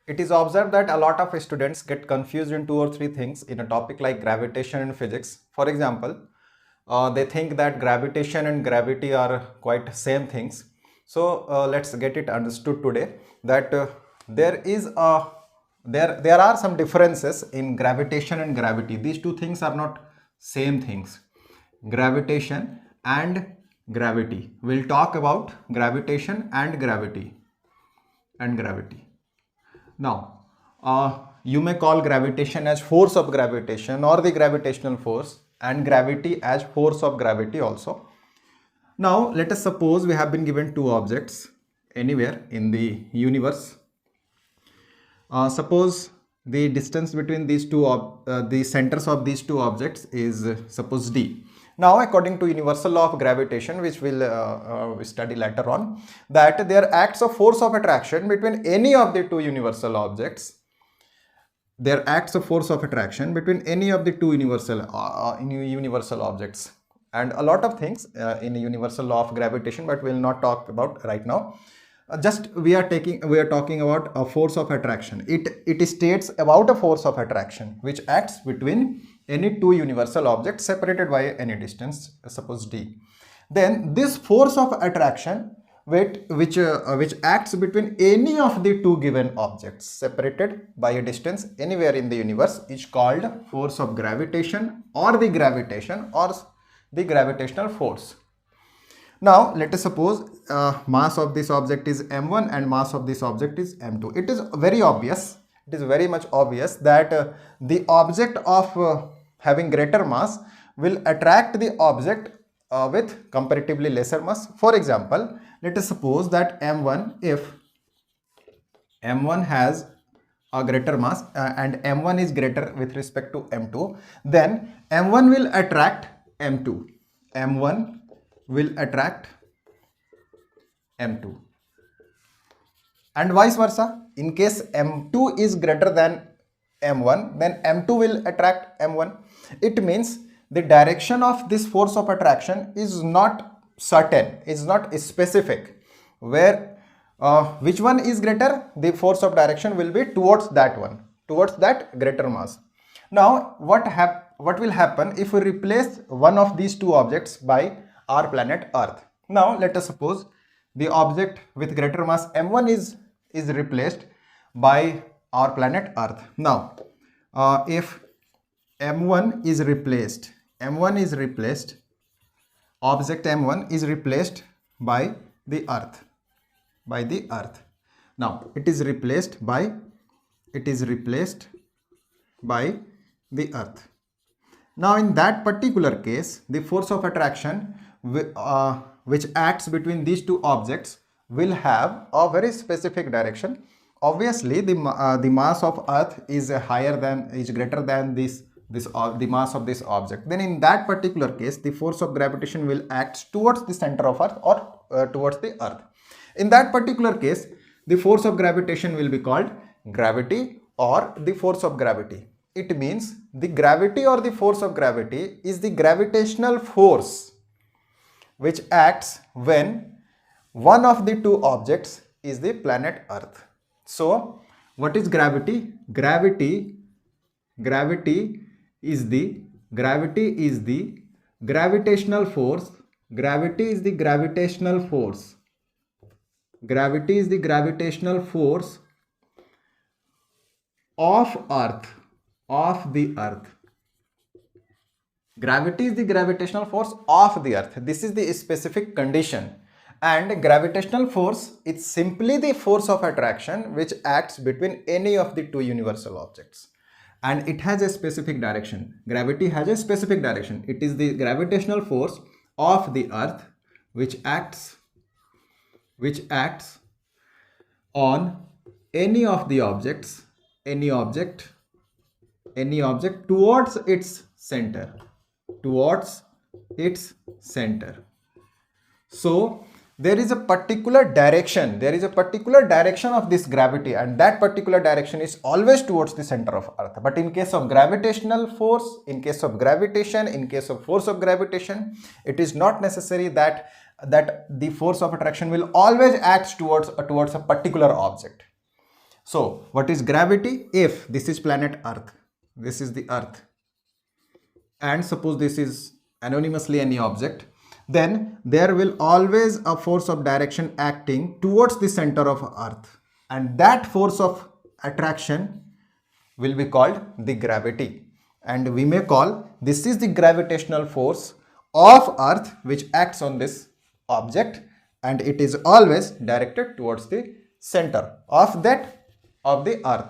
It is observed that a lot of students get confused in 2 or 3 things in a topic like gravitation and physics. For example, they think that gravitation and gravity are quite same things. So let's get it understood today that there are some differences in gravitation and gravity. These two things are not same things. Gravitation and gravity. We'll talk about gravitation and gravity. Now, you may call gravitation as force of gravitation or the gravitational force, and gravity as force of gravity also. Now, let us suppose we have been given two objects anywhere in the universe. Suppose the distance between these two, the centers of these two objects is suppose d. Now, according to universal law of gravitation, which we'll study later on, that there acts a force of attraction between any of the two universal objects. There acts a force of attraction between any of the two universal objects, and a lot of things in universal law of gravitation, but we'll not talk about right now. Just we are talking about a force of attraction. It states about a force of attraction which acts between any two universal objects separated by any distance, suppose d. Then this force of attraction which acts between any of the two given objects separated by a distance anywhere in the universe is called force of gravitation or the gravitation or the gravitational force. Now let us suppose mass of this object is m1 and mass of this object is m2. It is very obvious, it is very much obvious that the object of having greater mass will attract the object with comparatively lesser mass. For example, let us suppose that m1, if m1 has a greater mass and m1 is greater with respect to m2, then m1 will attract m2. m1 will attract m2, and vice versa. In case m2 is greater than m1, then m2 will attract m1. It means the direction of this force of attraction is not certain, is not specific. Where which one is greater, the force of direction will be towards that one, towards that greater mass. Now what will happen if we replace one of these two objects by our planet Earth? Now let us suppose the object with greater mass m1 is replaced by our planet Earth. Now if m1 is replaced, object m1 is replaced by the Earth, Now it is replaced by the Earth. Now in that particular case, the force of attraction which acts between these two objects will have a very specific direction. Obviously the mass of Earth is greater than the mass of this object. Then in that particular case, the force of gravitation will act towards the center of Earth or towards the Earth. In that particular case, the force of gravitation will be called gravity or the force of gravity. It means the gravity or the force of gravity is the gravitational force which acts when one of the two objects is the planet Earth. So what is gravity? Gravity is the gravitational force. Gravity is the gravitational force. Gravity is the gravitational force of the Earth. Gravity is the gravitational force of the Earth. This is the specific condition. And gravitational force is simply the force of attraction which acts between any of the two universal objects. And it has a specific direction. Gravity has a specific direction. It is the gravitational force of the Earth which acts on any of the objects, any object towards its center. So there is a particular direction, of this gravity, and that particular direction is always towards the center of Earth. But in case of gravitational force, in case of gravitation, in case of force of gravitation, it is not necessary that the force of attraction will always act towards a particular object. So what is gravity? If this is planet Earth, this is the Earth, and suppose this is anonymously any object, then there will always a force of direction acting towards the center of Earth, and that force of attraction will be called the gravity, and we may call this is the gravitational force of Earth which acts on this object, and it is always directed towards the center of the Earth.